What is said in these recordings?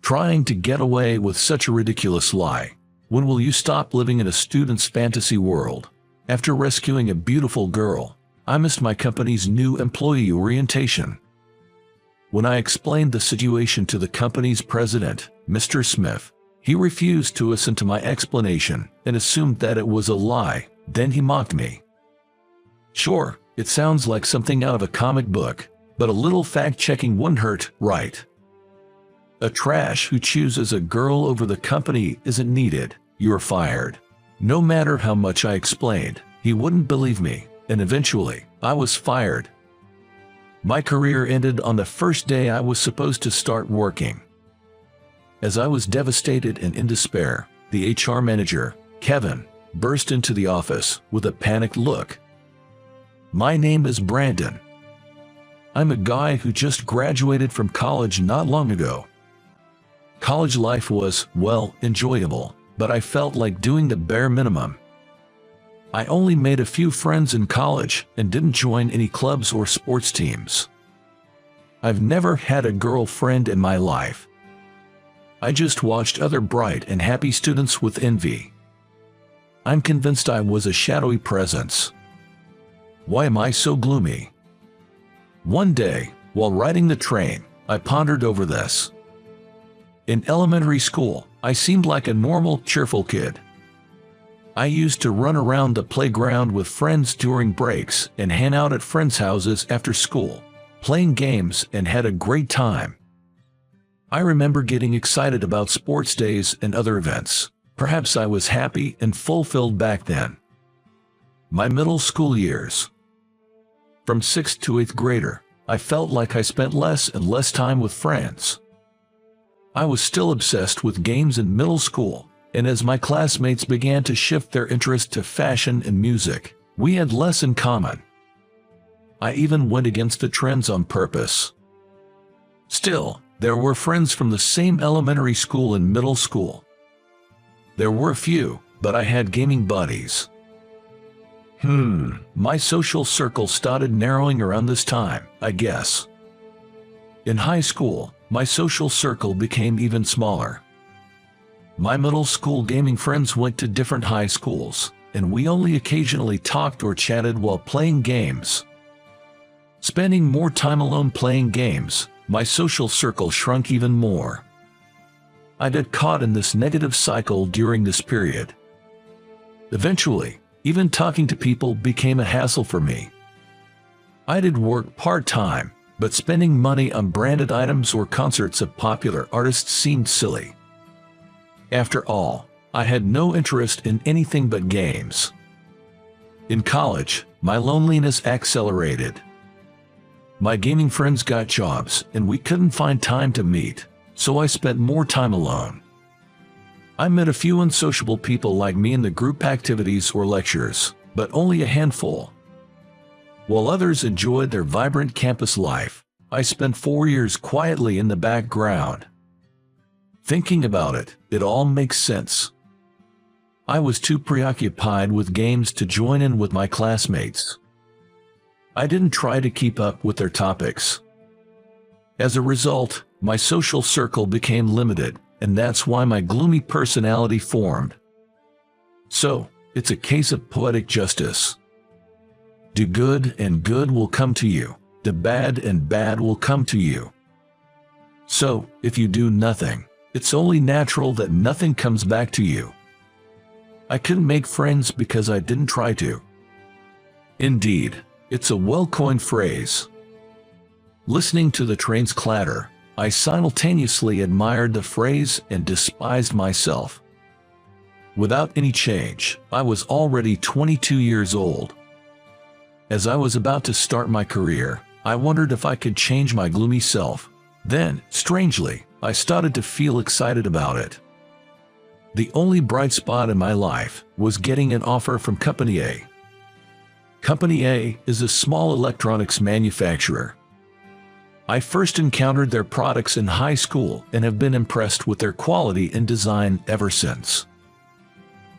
Trying to get away with such a ridiculous lie. When will you stop living in a student's fantasy world? After rescuing a beautiful girl, I missed my company's new employee orientation. When I explained the situation to the company's president, Mr. Smith, he refused to listen to my explanation and assumed that it was a lie. Then he mocked me. Sure, it sounds like something out of a comic book, but a little fact-checking wouldn't hurt, right? A trash who chooses a girl over the company isn't needed. You're fired. No matter how much I explained, he wouldn't believe me, and eventually, I was fired. My career ended on the first day I was supposed to start working. As I was devastated and in despair, the HR manager, Kevin, burst into the office with a panicked look. My name is Brandon. I'm a guy who just graduated from college not long ago. College life was, well, enjoyable, but I felt like doing the bare minimum. I only made a few friends in college and didn't join any clubs or sports teams. I've never had a girlfriend in my life. I just watched other bright and happy students with envy. I'm convinced I was a shadowy presence. Why am I so gloomy? One day, while riding the train, I pondered over this. In elementary school, I seemed like a normal, cheerful kid. I used to run around the playground with friends during breaks and hang out at friends' houses after school, playing games and had a great time. I remember getting excited about sports days and other events. Perhaps I was happy and fulfilled back then. My middle school years. From 6th to 8th grader, I felt like I spent less and less time with friends. I was still obsessed with games in middle school, and as my classmates began to shift their interest to fashion and music, we had less in common. I even went against the trends on purpose. Still, there were friends from the same elementary school and middle school. There were few, but I had gaming buddies. My social circle started narrowing around this time, I guess. In high school, my social circle became even smaller. My middle school gaming friends went to different high schools, and we only occasionally talked or chatted while playing games. Spending more time alone playing games, my social circle shrunk even more. I got caught in this negative cycle during this period. Eventually, even talking to people became a hassle for me. I did work part-time, but spending money on branded items or concerts of popular artists seemed silly. After all, I had no interest in anything but games. In college, my loneliness accelerated. My gaming friends got jobs, and we couldn't find time to meet, so I spent more time alone. I met a few unsociable people like me in the group activities or lectures, but only a handful. While others enjoyed their vibrant campus life, I spent 4 years quietly in the background. Thinking about it, it all makes sense. I was too preoccupied with games to join in with my classmates. I didn't try to keep up with their topics. As a result, my social circle became limited, and that's why my gloomy personality formed. So, it's a case of poetic justice. Do good and good will come to you. Do bad and bad will come to you. So, if you do nothing, it's only natural that nothing comes back to you. I couldn't make friends because I didn't try to. Indeed, it's a well-coined phrase. Listening to the train's clatter, I simultaneously admired the phrase and despised myself. Without any change, I was already 22 years old. As I was about to start my career, I wondered if I could change my gloomy self. Then, strangely, I started to feel excited about it. The only bright spot in my life was getting an offer from Company A. Company A is a small electronics manufacturer. I first encountered their products in high school and have been impressed with their quality and design ever since.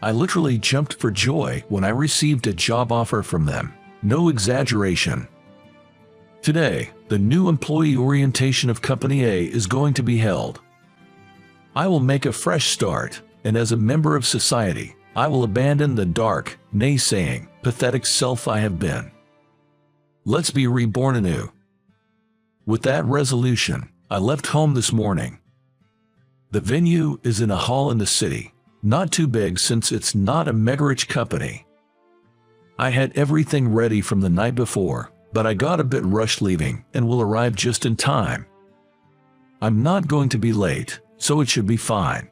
I literally jumped for joy when I received a job offer from them. No exaggeration. Today, the new employee orientation of Company A is going to be held. I will make a fresh start, and as a member of society, I will abandon the dark, naysaying, pathetic self I have been. Let's be reborn anew. With that resolution, I left home this morning. The venue is in a hall in the city, not too big since it's not a mega-rich company. I had everything ready from the night before, but I got a bit rushed leaving and will arrive just in time. I'm not going to be late, so it should be fine.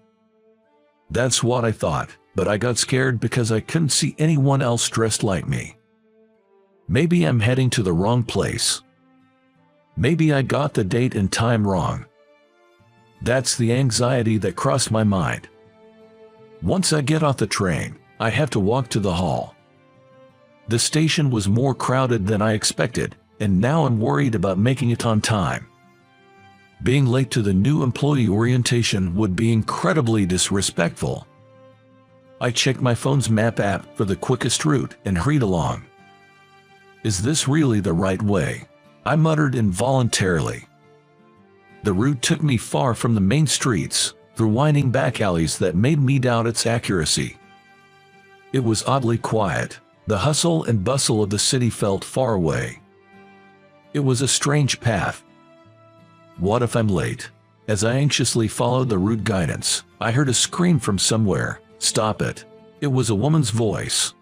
That's what I thought, but I got scared because I couldn't see anyone else dressed like me. Maybe I'm heading to the wrong place. Maybe I got the date and time wrong. That's the anxiety that crossed my mind. Once I get off the train, I have to walk to the hall. The station was more crowded than I expected, and now I'm worried about making it on time. Being late to the new employee orientation would be incredibly disrespectful. I checked my phone's map app for the quickest route and hurried along. Is this really the right way? I muttered involuntarily. The route took me far from the main streets, through winding back alleys that made me doubt its accuracy. It was oddly quiet. The hustle and bustle of the city felt far away. It was a strange path. What if I'm late? As I anxiously followed the route guidance, I heard a scream from somewhere. Stop it. It was a woman's voice.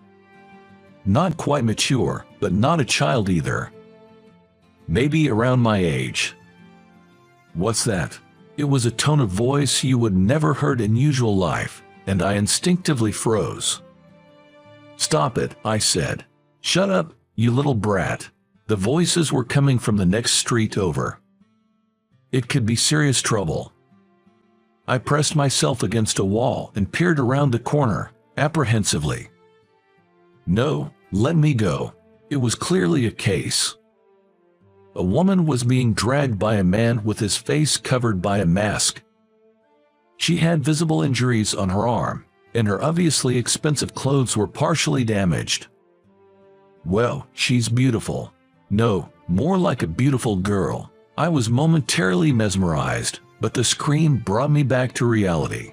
Not quite mature, but not a child either. Maybe around my age. What's that? It was a tone of voice you would never heard in usual life, and I instinctively froze. Stop it, I said. Shut up, you little brat. The voices were coming from the next street over. It could be serious trouble. I pressed myself against a wall and peered around the corner, apprehensively. No, let me go. It was clearly a case. A woman was being dragged by a man with his face covered by a mask. She had visible injuries on her arm, and her obviously expensive clothes were partially damaged. Well, she's beautiful. No, more like a beautiful girl. I was momentarily mesmerized, but the scream brought me back to reality.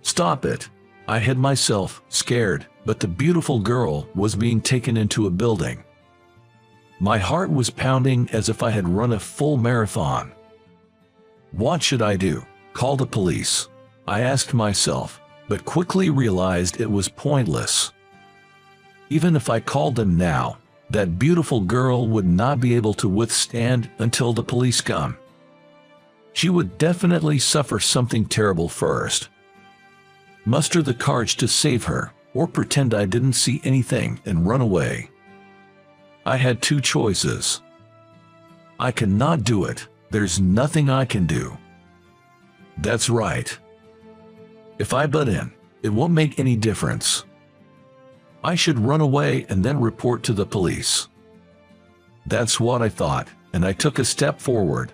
Stop it. I hid myself, scared, but the beautiful girl was being taken into a building. My heart was pounding as if I had run a full marathon. What should I do? Call the police? I asked myself, but quickly realized it was pointless. Even if I called them now, that beautiful girl would not be able to withstand until the police come. She would definitely suffer something terrible first. Muster the courage to save her, or pretend I didn't see anything and run away. I had two choices. I cannot do it. There's nothing I can do. That's right. If I butt in, it won't make any difference. I should run away and then report to the police. That's what I thought, and I took a step forward.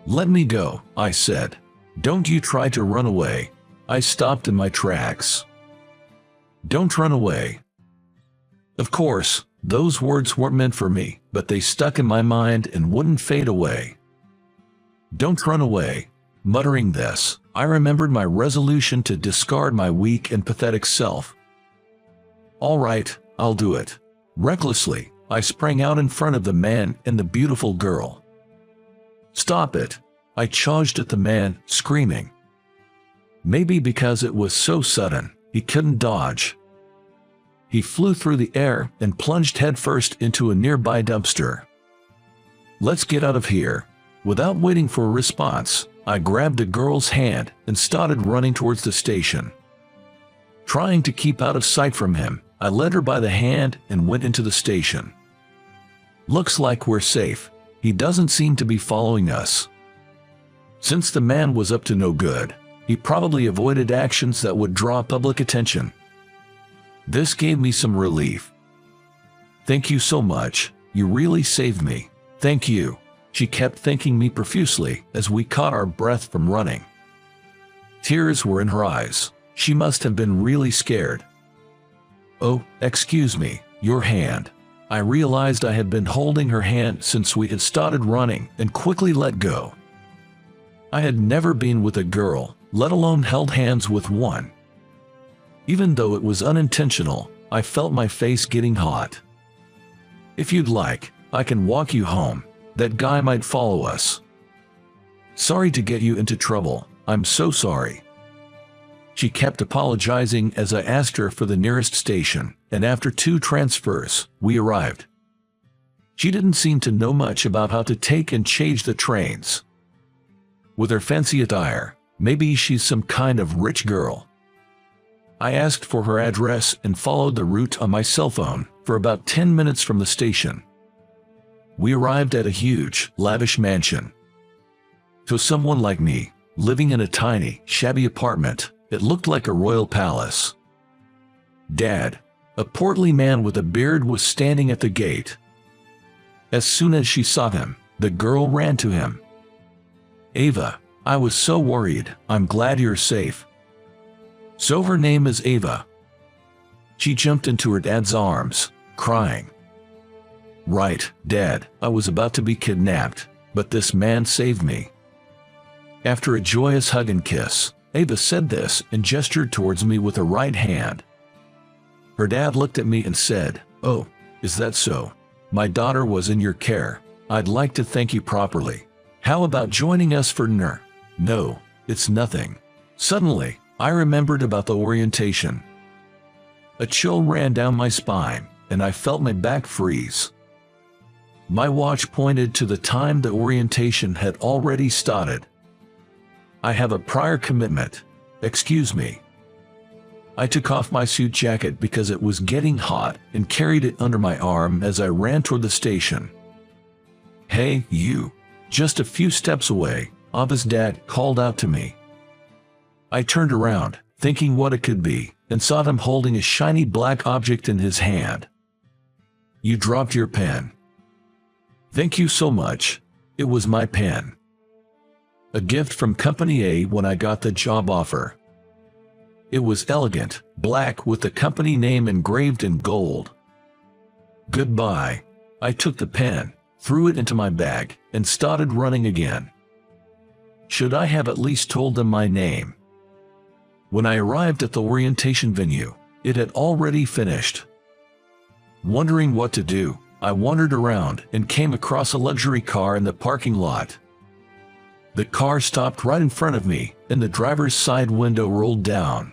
Let me go, I said. Don't you try to run away. I stopped in my tracks. Don't run away. Of course, those words weren't meant for me, but they stuck in my mind and wouldn't fade away. Don't run away. Muttering this, I remembered my resolution to discard my weak and pathetic self. All right, I'll do it. Recklessly, I sprang out in front of the man and the beautiful girl. Stop it. I charged at the man, screaming. Maybe because it was so sudden, he couldn't dodge. He flew through the air and plunged headfirst into a nearby dumpster. Let's get out of here. Without waiting for a response, I grabbed the girl's hand and started running towards the station. Trying to keep out of sight from him, I led her by the hand and went into the station. Looks like we're safe. He doesn't seem to be following us. Since the man was up to no good, he probably avoided actions that would draw public attention. This gave me some relief. Thank you so much. You really saved me. Thank you. She kept thanking me profusely as we caught our breath from running. Tears were in her eyes. She must have been really scared. Oh, excuse me, your hand. I realized I had been holding her hand since we had started running and quickly let go. I had never been with a girl, let alone held hands with one. Even though it was unintentional, I felt my face getting hot. "If you'd like, I can walk you home. That guy might follow us." "Sorry to get you into trouble. I'm so sorry." She kept apologizing as I asked her for the nearest station, and after 2 transfers, we arrived. She didn't seem to know much about how to take and change the trains. With her fancy attire, maybe she's some kind of rich girl. I asked for her address and followed the route on my cell phone for about 10 minutes from the station. We arrived at a huge, lavish mansion. To someone like me, living in a tiny, shabby apartment, it looked like a royal palace. Dad, a portly man with a beard, was standing at the gate. As soon as she saw him, the girl ran to him. "Ava, I was so worried. I'm glad you're safe." "So her name is Ava." She jumped into her dad's arms, crying. "Right, Dad, I was about to be kidnapped, but this man saved me." After a joyous hug and kiss, Ava said this and gestured towards me with her right hand. Her dad looked at me and said, "Oh, is that so? My daughter was in your care. I'd like to thank you properly. How about joining us for dinner?" "No, it's nothing." Suddenly, I remembered about the orientation. A chill ran down my spine, and I felt my back freeze. My watch pointed to the time the orientation had already started. "I have a prior commitment. Excuse me." I took off my suit jacket because it was getting hot and carried it under my arm as I ran toward the station. "Hey, you." Just a few steps away, Ava's dad called out to me. I turned around, thinking what it could be, and saw him holding a shiny black object in his hand. "You dropped your pen." "Thank you so much. It was my pen. A gift from Company A when I got the job offer." It was elegant, black with the company name engraved in gold. "Goodbye." I took the pen, threw it into my bag, and started running again. Should I have at least told them my name? When I arrived at the orientation venue, it had already finished. Wondering what to do, I wandered around and came across a luxury car in the parking lot. The car stopped right in front of me, and the driver's side window rolled down.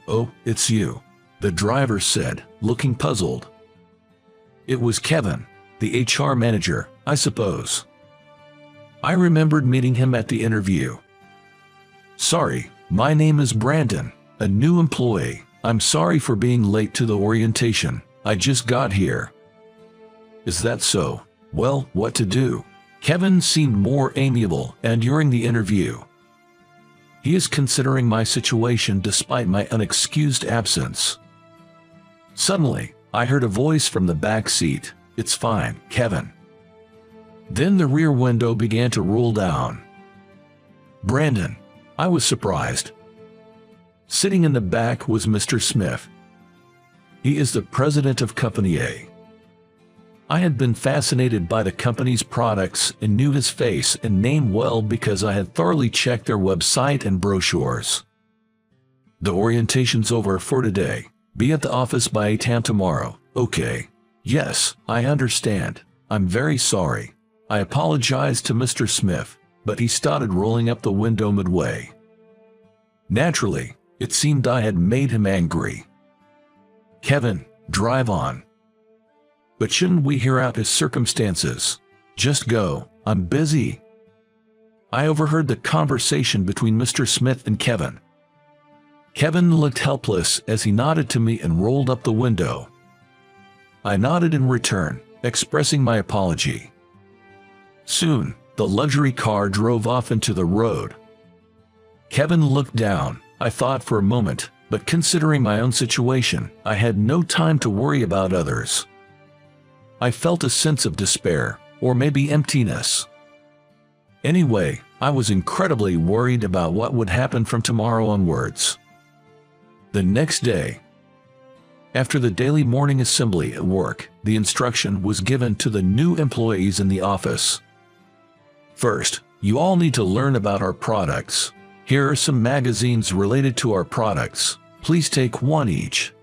"Oh, it's you," the driver said, looking puzzled. It was Kevin, the HR manager, I suppose. I remembered meeting him at the interview. "Sorry, my name is Brandon, a new employee. I'm sorry for being late to the orientation. I just got here." "Is that so? Well, what to do?" Kevin seemed more amiable and during the interview. He is considering my situation despite my unexcused absence. Suddenly, I heard a voice from the back seat. "It's fine, Kevin." Then the rear window began to roll down. "Brandon," I was surprised. Sitting in the back was Mr. Smith. He is the president of Company A. I had been fascinated by the company's products and knew his face and name well because I had thoroughly checked their website and brochures. "The orientation's over for today. Be at the office by 8 a.m. tomorrow, okay?" "Yes, I understand. I'm very sorry." I apologized to Mr. Smith, but he started rolling up the window midway. Naturally, it seemed I had made him angry. "Kevin, drive on." "But shouldn't we hear out his circumstances?" "Just go, I'm busy." I overheard the conversation between Mr. Smith and Kevin. Kevin looked helpless as he nodded to me and rolled up the window. I nodded in return, expressing my apology. Soon, the luxury car drove off into the road. Kevin looked down. I thought for a moment, but considering my own situation, I had no time to worry about others. I felt a sense of despair, or maybe emptiness. Anyway, I was incredibly worried about what would happen from tomorrow onwards. The next day, after the daily morning assembly at work, the instruction was given to the new employees in the office. First, You all need to learn about our products. Here are some magazines related to our products. Please take one each.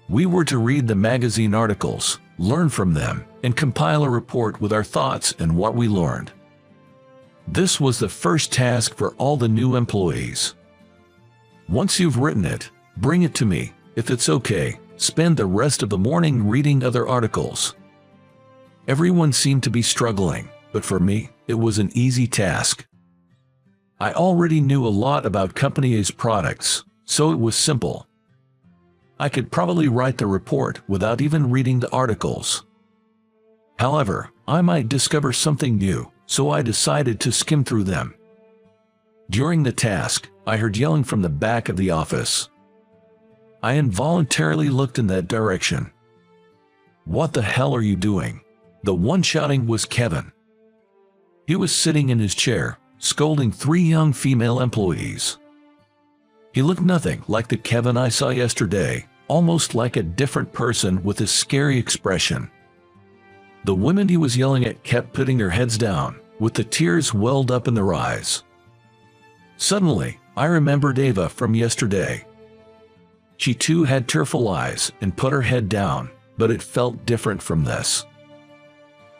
We were to read the magazine articles, learn from them, and compile a report with our thoughts and what we learned. This was the first task for all the new employees. Once you've written it, bring it to me. If it's okay, spend the rest of the morning reading other articles. Everyone seemed to be struggling, but for me, it was an easy task. I already knew a lot about Company A's products, so it was simple. I could probably write the report without even reading the articles. However, I might discover something new, so I decided to skim through them. During the task, I heard yelling from the back of the office. I involuntarily looked in that direction. "What the hell are you doing?" The one shouting was Kevin. He was sitting in his chair, scolding 3 young female employees. He looked nothing like the Kevin I saw yesterday, almost like a different person with a scary expression. The women he was yelling at kept putting their heads down, with the tears welled up in their eyes. Suddenly, I remembered Ava from yesterday. She too had tearful eyes and put her head down, but it felt different from this.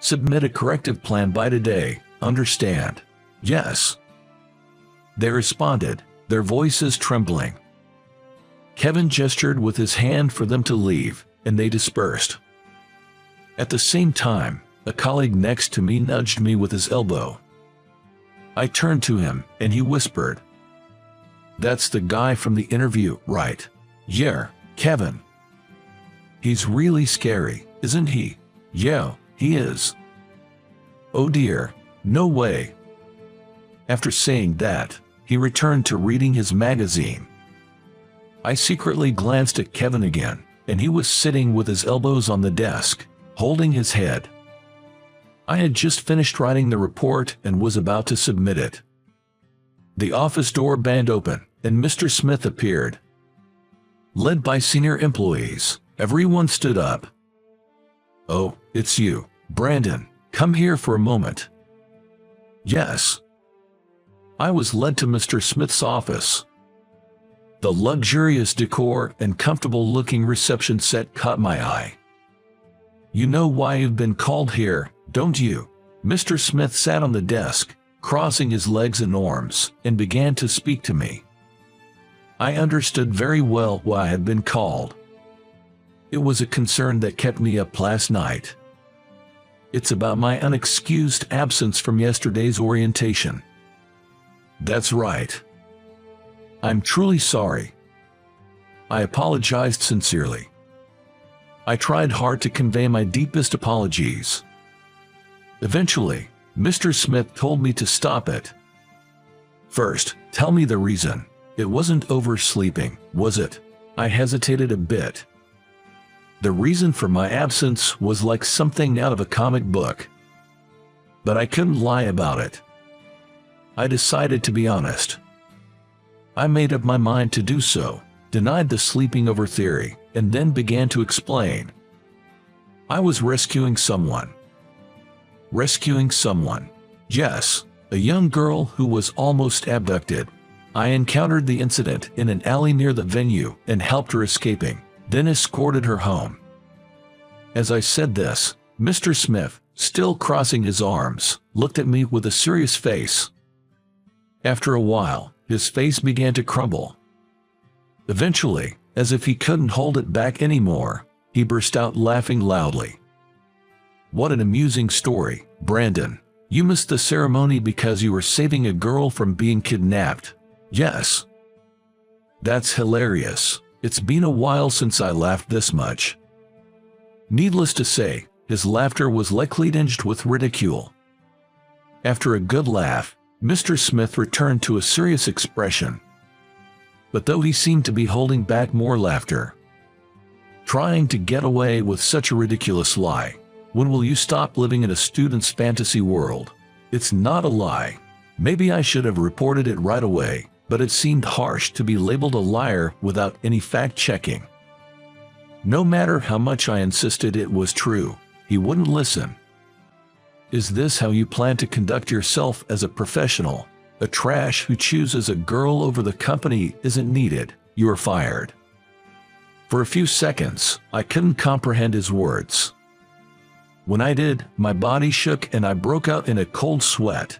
"Submit a corrective plan by today, understand?" "Yes." They responded, their voices trembling. Kevin gestured with his hand for them to leave, and they dispersed. At the same time, a colleague next to me nudged me with his elbow. I turned to him, and he whispered, "That's the guy from the interview, right?" "Yeah, Kevin." "He's really scary, isn't he?" "Yeah, he is." "Oh dear, no way." After saying that, he returned to reading his magazine. I secretly glanced at Kevin again, and he was sitting with his elbows on the desk, holding his head. I had just finished writing the report and was about to submit it. The office door banged open, and Mr. Smith appeared. Led by senior employees, everyone stood up. "Oh, it's you, Brandon. Come here for a moment." "Yes." I was led to Mr. Smith's office. The luxurious decor and comfortable-looking reception set caught my eye. "You know why you've been called here, don't you?" Mr. Smith sat on the desk, crossing his legs and arms, and began to speak to me. I understood very well why I had been called. It was a concern that kept me up last night. It's about my unexcused absence from yesterday's orientation. "That's right. I'm truly sorry." I apologized sincerely. I tried hard to convey my deepest apologies. Eventually, Mr. Smith told me to stop it. "First, tell me the reason. It wasn't oversleeping, was it?" I hesitated a bit. The reason for my absence was like something out of a comic book. But I couldn't lie about it. I decided to be honest. I made up my mind to do so, denied the sleeping over theory, and then began to explain. I was rescuing someone. Rescuing someone. Yes, a young girl who was almost abducted. I encountered the incident in an alley near the venue and helped her escaping, then escorted her home. As I said this, Mr. Smith, still crossing his arms, looked at me with a serious face. After a while, his face began to crumble. Eventually, as if he couldn't hold it back anymore, he burst out laughing loudly. "What an amusing story, Brandon. You missed the ceremony because you were saving a girl from being kidnapped." "Yes." "That's hilarious. It's been a while since I laughed this much." Needless to say, his laughter was likely tinged with ridicule. After a good laugh, Mr. Smith returned to a serious expression. But though he seemed to be holding back more laughter, trying to get away with such a ridiculous lie, when will you stop living in a student's fantasy world? It's not a lie. Maybe I should have reported it right away, but it seemed harsh to be labeled a liar without any fact-checking. No matter how much I insisted it was true, he wouldn't listen. Is this how you plan to conduct yourself as a professional? A trash who chooses a girl over the company isn't needed. You are fired." For a few seconds, I couldn't comprehend his words. When I did, my body shook and I broke out in a cold sweat.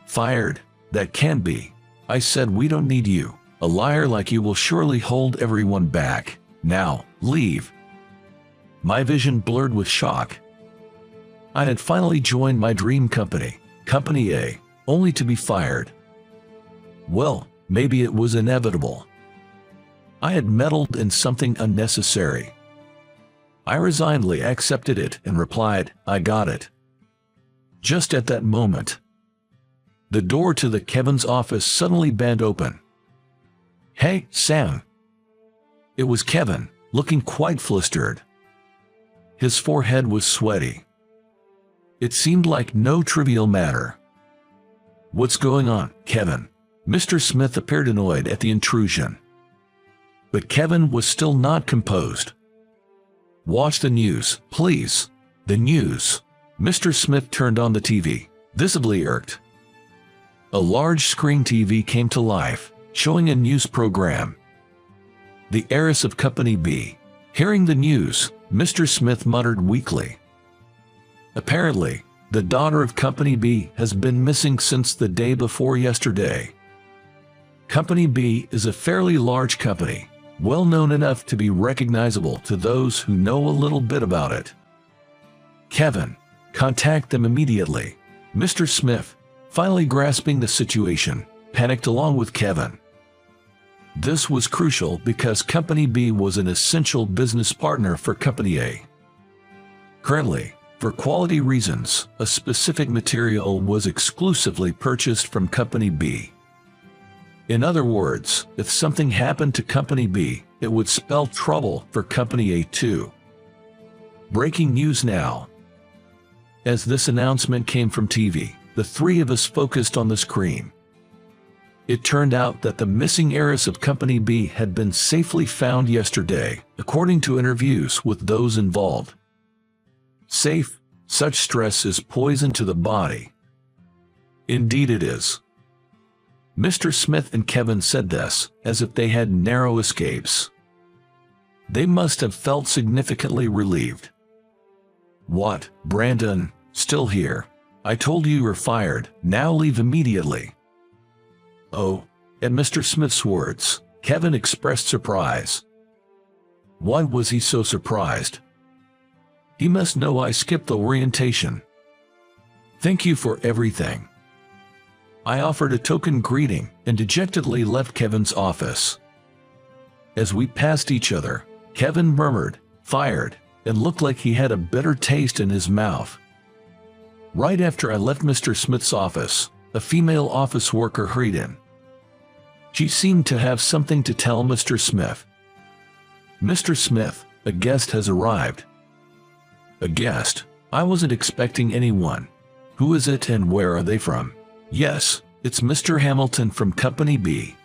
"Fired? That can't be." I said. "We don't need you. A liar like you will surely hold everyone back. Now, leave." My vision blurred with shock. I had finally joined my dream company, Company A, only to be fired. Well, maybe it was inevitable. I had meddled in something unnecessary. I resignedly accepted it and replied, "I got it." Just at that moment, the door to the Kevin's office suddenly banged open. "Hey, Sam." It was Kevin, looking quite flustered. His forehead was sweaty. It seemed like no trivial matter. "What's going on, Kevin?" Mr. Smith appeared annoyed at the intrusion. But Kevin was still not composed. "Watch the news, please." "The news?" Mr. Smith turned on the TV, visibly irked. A large screen TV came to life, showing a news program. The heiress of Company B. Hearing the news, Mr. Smith muttered weakly. "Apparently, the daughter of Company B has been missing since the day before yesterday." Company B is a fairly large company, well known enough to be recognizable to those who know a little bit about it. "Kevin, contact them immediately." Mr. Smith, finally grasping the situation, panicked along with Kevin. This was crucial because Company B was an essential business partner for Company A. Currently, for quality reasons, a specific material was exclusively purchased from Company B. In other words, if something happened to Company B, it would spell trouble for Company A too. Breaking news now. As this announcement came from TV, the three of us focused on the screen. It turned out that the missing heiress of Company B had been safely found yesterday, according to interviews with those involved. Safe? Such stress is poison to the body. Indeed it is. Mr. Smith and Kevin said this, as if they had narrow escapes. They must have felt significantly relieved. "What, Brandon, still here? I told you were fired, now leave immediately." "Oh," at Mr. Smith's words, Kevin expressed surprise. Why was he so surprised? He must know I skipped the orientation. "Thank you for everything." I offered a token greeting and dejectedly left Kevin's office. As we passed each other, Kevin murmured, "Fired," and looked like he had a bitter taste in his mouth. Right after I left Mr. Smith's office, a female office worker hurried in. She seemed to have something to tell Mr. Smith. "Mr. Smith, a guest has arrived." "A guest? I wasn't expecting anyone. Who is it and where are they from?" "Yes, it's Mr. Hamilton from Company B."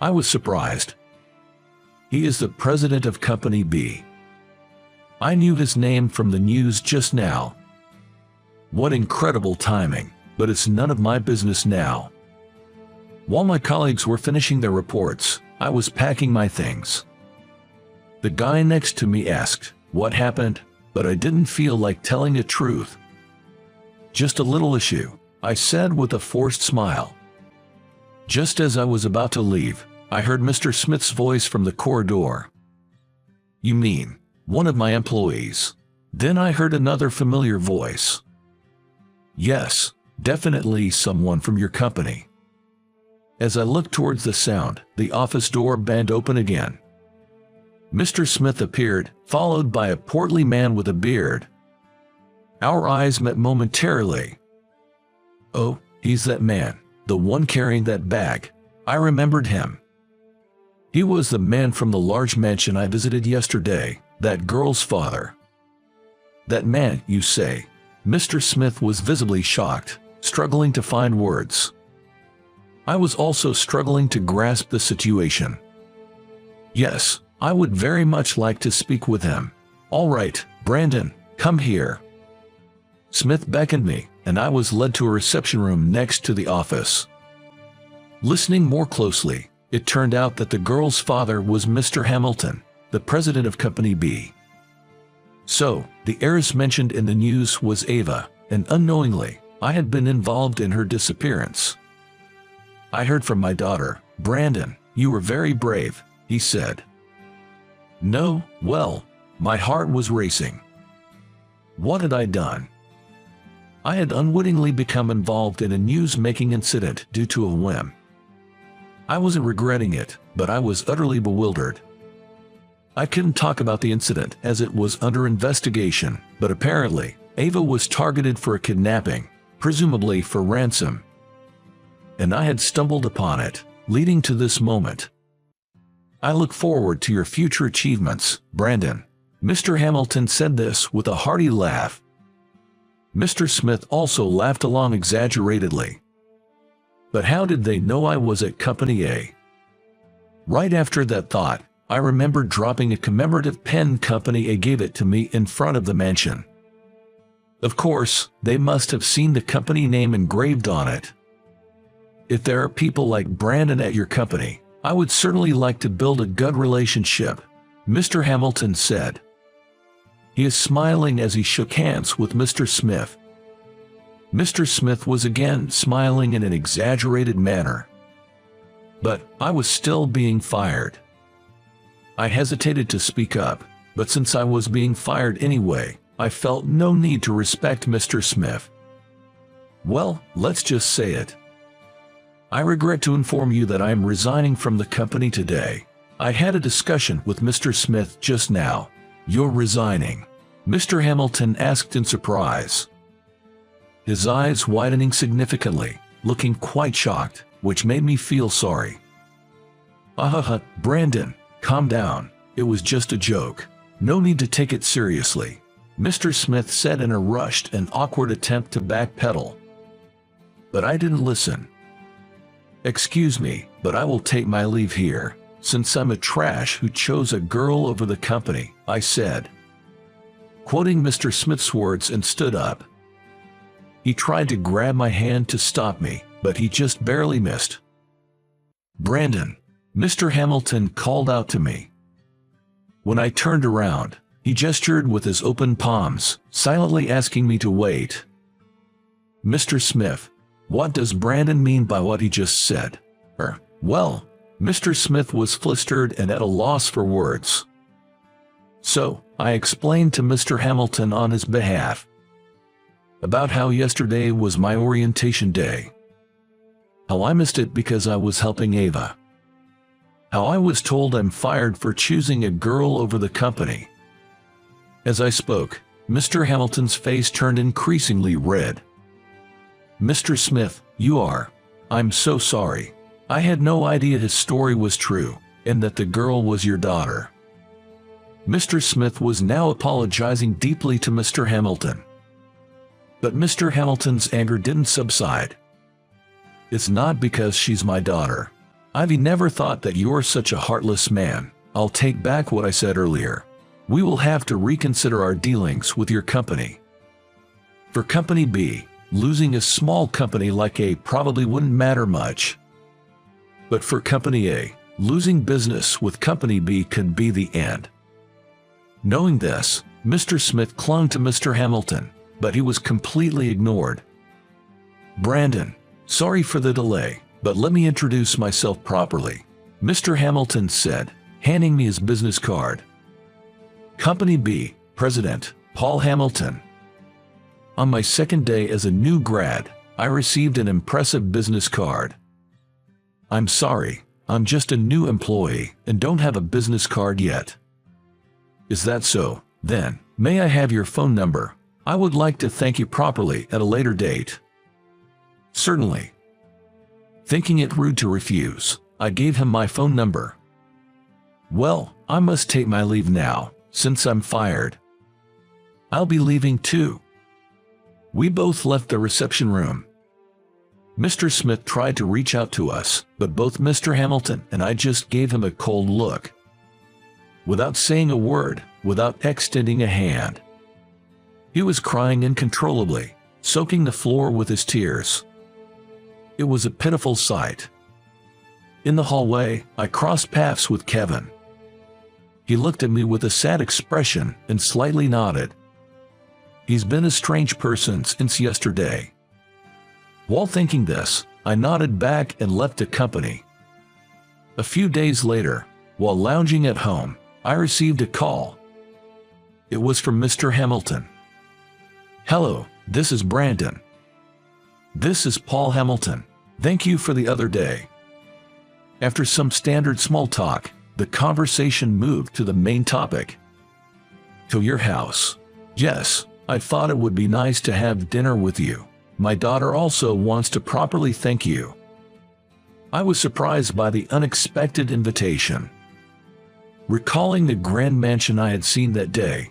I was surprised. He is the president of Company B. I knew his name from the news just now. What incredible timing, but it's none of my business now. While my colleagues were finishing their reports, I was packing my things. The guy next to me asked, "What happened?" but I didn't feel like telling the truth. "Just a little issue," I said with a forced smile. Just as I was about to leave, I heard Mr. Smith's voice from the corridor. "You mean, one of my employees?" Then I heard another familiar voice. "Yes, definitely someone from your company." As I looked towards the sound, the office door banged open again. Mr. Smith appeared, followed by a portly man with a beard. Our eyes met momentarily. "Oh, he's that man, the one carrying that bag." I remembered him. He was the man from the large mansion I visited yesterday, that girl's father. "That man, you say?" Mr. Smith was visibly shocked, struggling to find words. I was also struggling to grasp the situation. "Yes, I would very much like to speak with him." "All right, Brandon, come here." Smith beckoned me, and I was led to a reception room next to the office. Listening more closely, it turned out that the girl's father was Mr. Hamilton, the president of Company B. So, the heiress mentioned in the news was Ava, and unknowingly, I had been involved in her disappearance. "I heard from my daughter, Brandon. You were very brave," he said. No, well, my heart was racing. What had I done? I had unwittingly become involved in a news-making incident due to a whim. I wasn't regretting it, but I was utterly bewildered. I couldn't talk about the incident as it was under investigation, but apparently, Ava was targeted for a kidnapping, presumably for ransom. And I had stumbled upon it, leading to this moment. "I look forward to your future achievements, Brandon." Mr. Hamilton said this with a hearty laugh. Mr. Smith also laughed along exaggeratedly. But how did they know I was at Company A? Right after that thought, I remembered dropping a commemorative pen. Company A gave it to me in front of the mansion. Of course, they must have seen the company name engraved on it. If there are people like Brandon at your company, I would certainly like to build a good relationship, Mr. Hamilton said. He is smiling as he shook hands with Mr. Smith. Mr. Smith was again smiling in an exaggerated manner. But I was still being fired. I hesitated to speak up, but since I was being fired anyway, I felt no need to respect Mr. Smith. Well, let's just say it. I regret to inform you that I am resigning from the company today. I had a discussion with Mr. Smith just now. You're resigning? Mr. Hamilton asked in surprise. His eyes widening significantly, looking quite shocked, which made me feel sorry. Brandon, calm down. It was just a joke. No need to take it seriously, Mr. Smith said in a rushed and awkward attempt to backpedal. But I didn't listen. Excuse me, but I will take my leave here, since I'm a trash who chose a girl over the company, I said. Quoting Mr. Smith's words, and stood up. He tried to grab my hand to stop me, but he just barely missed. Brandon, Mr. Hamilton called out to me. When I turned around, he gestured with his open palms, silently asking me to wait. Mr. Smith, what does Brandon mean by what he just said? Well, Mr. Smith was flustered and at a loss for words. So, I explained to Mr. Hamilton on his behalf about how yesterday was my orientation day. How I missed it because I was helping Ava. How I was told I'm fired for choosing a girl over the company. As I spoke, Mr. Hamilton's face turned increasingly red. Mr. Smith, I'm so sorry. I had no idea his story was true, and that the girl was your daughter. Mr. Smith was now apologizing deeply to Mr. Hamilton. But Mr. Hamilton's anger didn't subside. It's not because she's my daughter. I've never thought that you're such a heartless man. I'll take back what I said earlier. We will have to reconsider our dealings with your company. For Company B, losing a small company like A probably wouldn't matter much. But for Company A, losing business with Company B could be the end. Knowing this, Mr. Smith clung to Mr. Hamilton, but he was completely ignored. Brandon, sorry for the delay, but let me introduce myself properly, Mr. Hamilton said, handing me his business card. Company B, President, Paul Hamilton. On my second day as a new grad, I received an impressive business card. I'm sorry, I'm just a new employee and don't have a business card yet. Is that so? Then, may I have your phone number? I would like to thank you properly at a later date. Certainly. Thinking it rude to refuse, I gave him my phone number. Well, I must take my leave now, since I'm fired. I'll be leaving too. We both left the reception room. Mr. Smith tried to reach out to us, but both Mr. Hamilton and I just gave him a cold look. Without saying a word, without extending a hand. He was crying uncontrollably, soaking the floor with his tears. It was a pitiful sight. In the hallway, I crossed paths with Kevin. He looked at me with a sad expression and slightly nodded. He's been a strange person since yesterday. While thinking this, I nodded back and left the company. A few days later, while lounging at home, I received a call. It was from Mr. Hamilton. "Hello, this is Brandon." "This is Paul Hamilton. Thank you for the other day." After some standard small talk, the conversation moved to the main topic. "To your house." "Yes, I thought it would be nice to have dinner with you. My daughter also wants to properly thank you." I was surprised by the unexpected invitation. Recalling the grand mansion I had seen that day.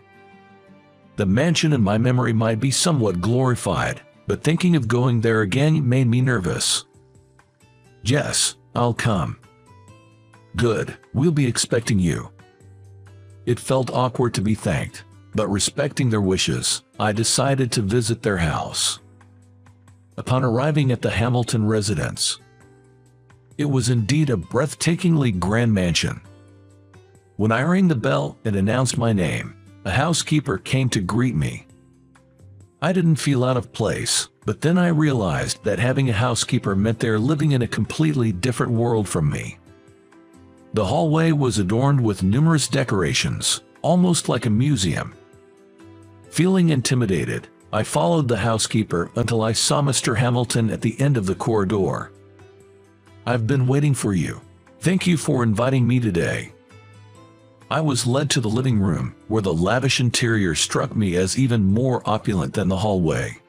The mansion in my memory might be somewhat glorified, but thinking of going there again made me nervous. "Yes, I'll come." "Good, we'll be expecting you." It felt awkward to be thanked, but respecting their wishes, I decided to visit their house. Upon arriving at the Hamilton residence, it was indeed a breathtakingly grand mansion. When I rang the bell and announced my name, a housekeeper came to greet me. I didn't feel out of place, but then I realized that having a housekeeper meant they're living in a completely different world from me. The hallway was adorned with numerous decorations, almost like a museum. Feeling intimidated, I followed the housekeeper until I saw Mr. Hamilton at the end of the corridor. "I've been waiting for you. Thank you for inviting me today." I was led to the living room, where the lavish interior struck me as even more opulent than the hallway.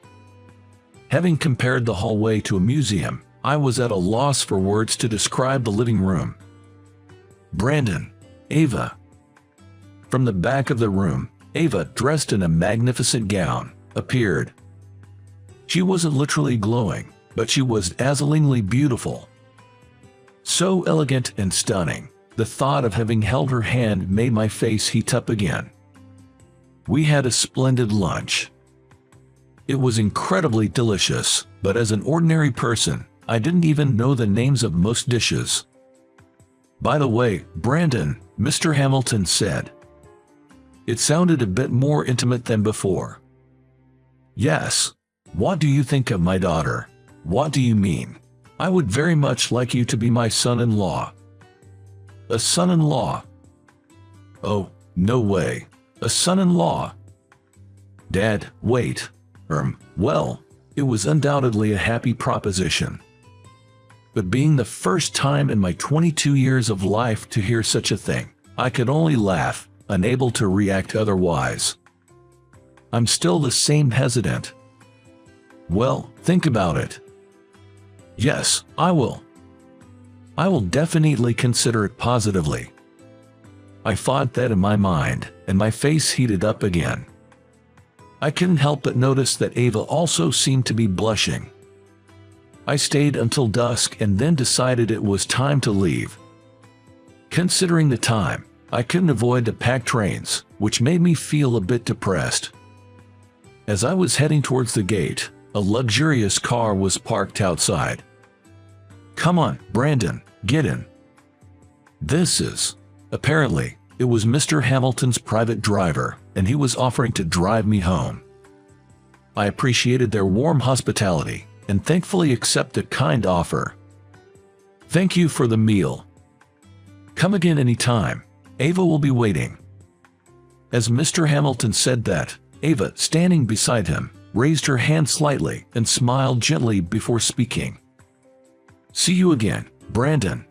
Having compared the hallway to a museum, I was at a loss for words to describe the living room. "Brandon, Ava." From the back of the room, Ava, dressed in a magnificent gown, appeared. She wasn't literally glowing, but she was dazzlingly beautiful. So elegant and stunning, the thought of having held her hand made my face heat up again. We had a splendid lunch. It was incredibly delicious, but as an ordinary person, I didn't even know the names of most dishes. "By the way, Brandon," Mr. Hamilton said. It sounded a bit more intimate than before. "Yes. What do you think of my daughter?" "What do you mean?" "I would very much like you to be my son-in-law." "A son-in-law?" "Oh, no way. A son-in-law?" "Dad, wait. Well, it was undoubtedly a happy proposition. But being the first time in my 22 years of life to hear such a thing, I could only laugh, unable to react otherwise. I'm still the same hesitant." "Well, think about it." "Yes, I will. I will definitely consider it positively." I thought that in my mind, and my face heated up again. I couldn't help but notice that Ava also seemed to be blushing. I stayed until dusk and then decided it was time to leave. Considering the time, I couldn't avoid the packed trains, which made me feel a bit depressed. As I was heading towards the gate, a luxurious car was parked outside. "Come on, Brandon, get in." Apparently, it was Mr. Hamilton's private driver, and he was offering to drive me home. I appreciated their warm hospitality, and thankfully accepted the kind offer. "Thank you for the meal. Come again anytime. Ava will be waiting." As Mr. Hamilton said that, Ava, standing beside him, raised her hand slightly and smiled gently before speaking. "See you again, Brandon."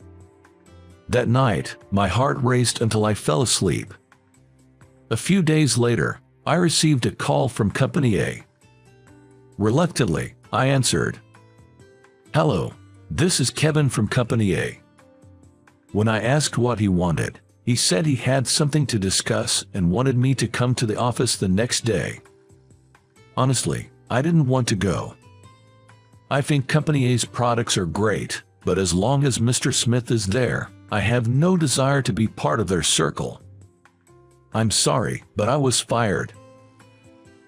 That night, my heart raced until I fell asleep. A few days later, I received a call from Company A. Reluctantly, I answered. "Hello, this is Kevin from Company A." When I asked what he wanted, he said he had something to discuss and wanted me to come to the office the next day. Honestly, I didn't want to go. I think Company A's products are great, but as long as Mr. Smith is there, I have no desire to be part of their circle. I'm sorry, but I was fired.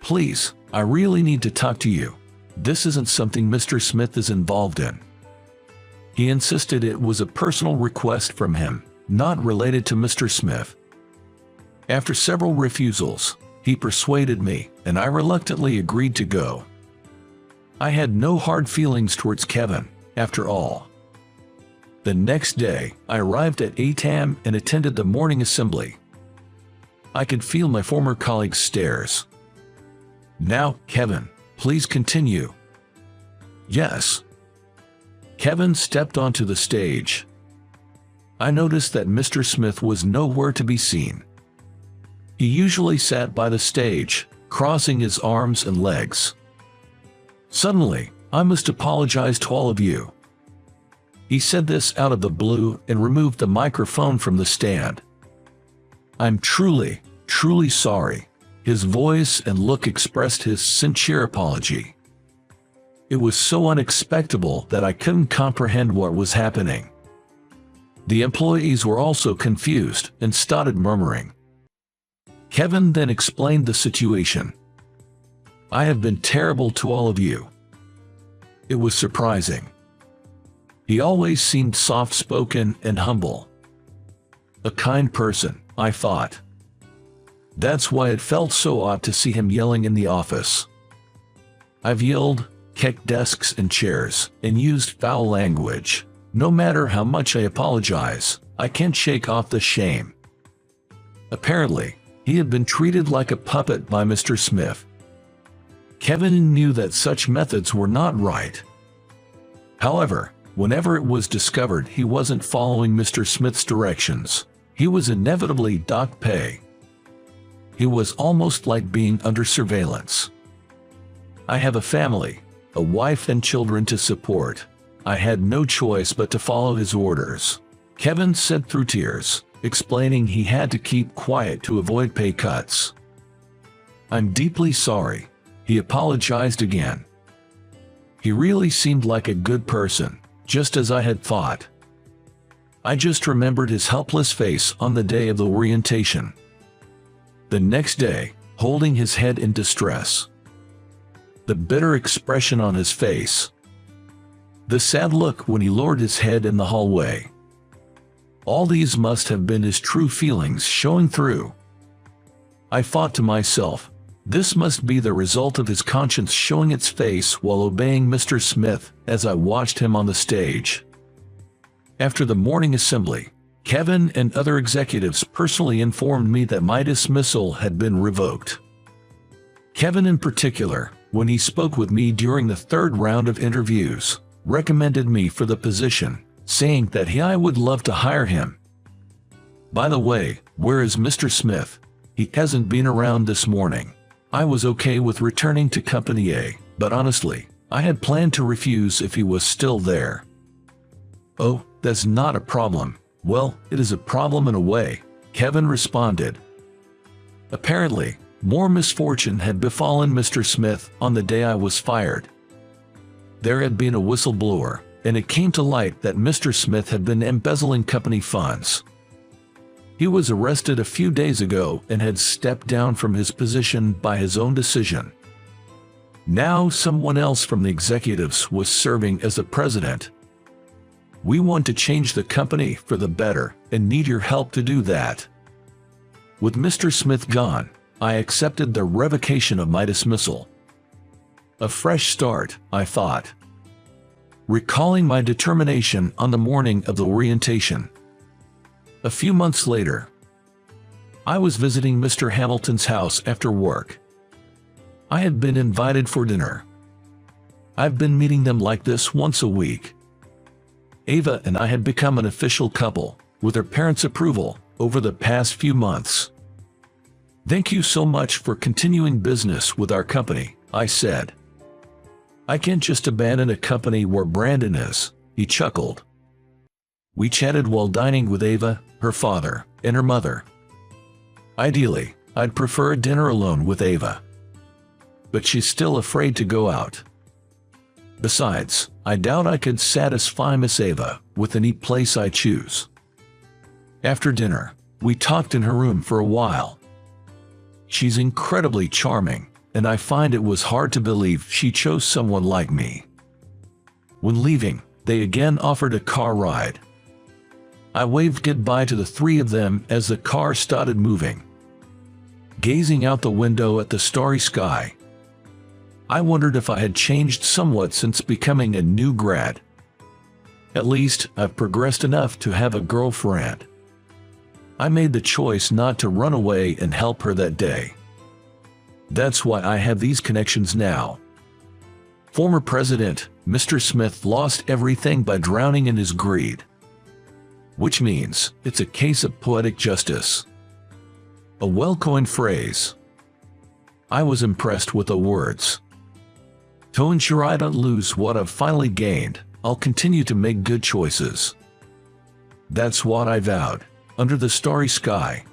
Please, I really need to talk to you. This isn't something Mr. Smith is involved in. He insisted it was a personal request from him, not related to Mr. Smith. After several refusals, he persuaded me, and I reluctantly agreed to go. I had no hard feelings towards Kevin, after all. The next day, I arrived at 8 a.m. and attended the morning assembly. I could feel my former colleagues' stares. Now, Kevin, please continue. Yes. Kevin stepped onto the stage. I noticed that Mr. Smith was nowhere to be seen. He usually sat by the stage, crossing his arms and legs. Suddenly, I must apologize to all of you. He said this out of the blue and removed the microphone from the stand. I'm truly, truly sorry. His voice and look expressed his sincere apology. It was so unexpected that I couldn't comprehend what was happening. The employees were also confused and started murmuring. Kevin then explained the situation. I have been terrible to all of you. It was surprising. He always seemed soft-spoken and humble. A kind person, I thought. That's why it felt so odd to see him yelling in the office. I've yelled, kicked desks and chairs, and used foul language. No matter how much I apologize, I can't shake off the shame. Apparently, he had been treated like a puppet by Mr. Smith. Kevin knew that such methods were not right. However, whenever it was discovered he wasn't following Mr. Smith's directions, he was inevitably docked pay. It was almost like being under surveillance. I have a family, a wife and children to support. I had no choice but to follow his orders, Kevin said through tears, explaining he had to keep quiet to avoid pay cuts. I'm deeply sorry. He apologized again. He really seemed like a good person, just as I had thought. I just remembered his helpless face on the day of the orientation. The next day, holding his head in distress. The bitter expression on his face. The sad look when he lowered his head in the hallway. All these must have been his true feelings showing through. I thought to myself, this must be the result of his conscience showing its face while obeying Mr. Smith as I watched him on the stage. After the morning assembly, Kevin and other executives personally informed me that my dismissal had been revoked. Kevin in particular, when he spoke with me during the third round of interviews, recommended me for the position, saying that I would love to hire him. By the way, where is Mr. Smith? He hasn't been around this morning. I was okay with returning to Company A, but honestly, I had planned to refuse if he was still there. Oh, that's not a problem. Well, it is a problem in a way, Kevin responded. Apparently, more misfortune had befallen Mr. Smith on the day I was fired. There had been a whistleblower, and it came to light that Mr. Smith had been embezzling company funds. He was arrested a few days ago and had stepped down from his position by his own decision. Now someone else from the executives was serving as the president. We want to change the company for the better and need your help to do that. With Mr. Smith gone, I accepted the revocation of my dismissal. A fresh start, I thought. Recalling my determination on the morning of the orientation. A few months later, I was visiting Mr. Hamilton's house after work. I had been invited for dinner. I've been meeting them like this once a week. Ava and I had become an official couple, with her parents' approval, over the past few months. Thank you so much for continuing business with our company, I said. I can't just abandon a company where Brandon is, he chuckled. We chatted while dining with Ava, her father, and her mother. Ideally, I'd prefer a dinner alone with Ava. But she's still afraid to go out. Besides, I doubt I could satisfy Miss Ava with any place I choose. After dinner, we talked in her room for a while. She's incredibly charming, and I find it was hard to believe she chose someone like me. When leaving, they again offered a car ride. I waved goodbye to the three of them as the car started moving. Gazing out the window at the starry sky, I wondered if I had changed somewhat since becoming a new grad. At least, I've progressed enough to have a girlfriend. I made the choice not to run away and help her that day. That's why I have these connections now. Former President, Mr. Smith, lost everything by drowning in his greed. Which means, it's a case of poetic justice. A well-coined phrase. I was impressed with the words. To ensure I don't lose what I've finally gained, I'll continue to make good choices. That's what I vowed, under the starry sky.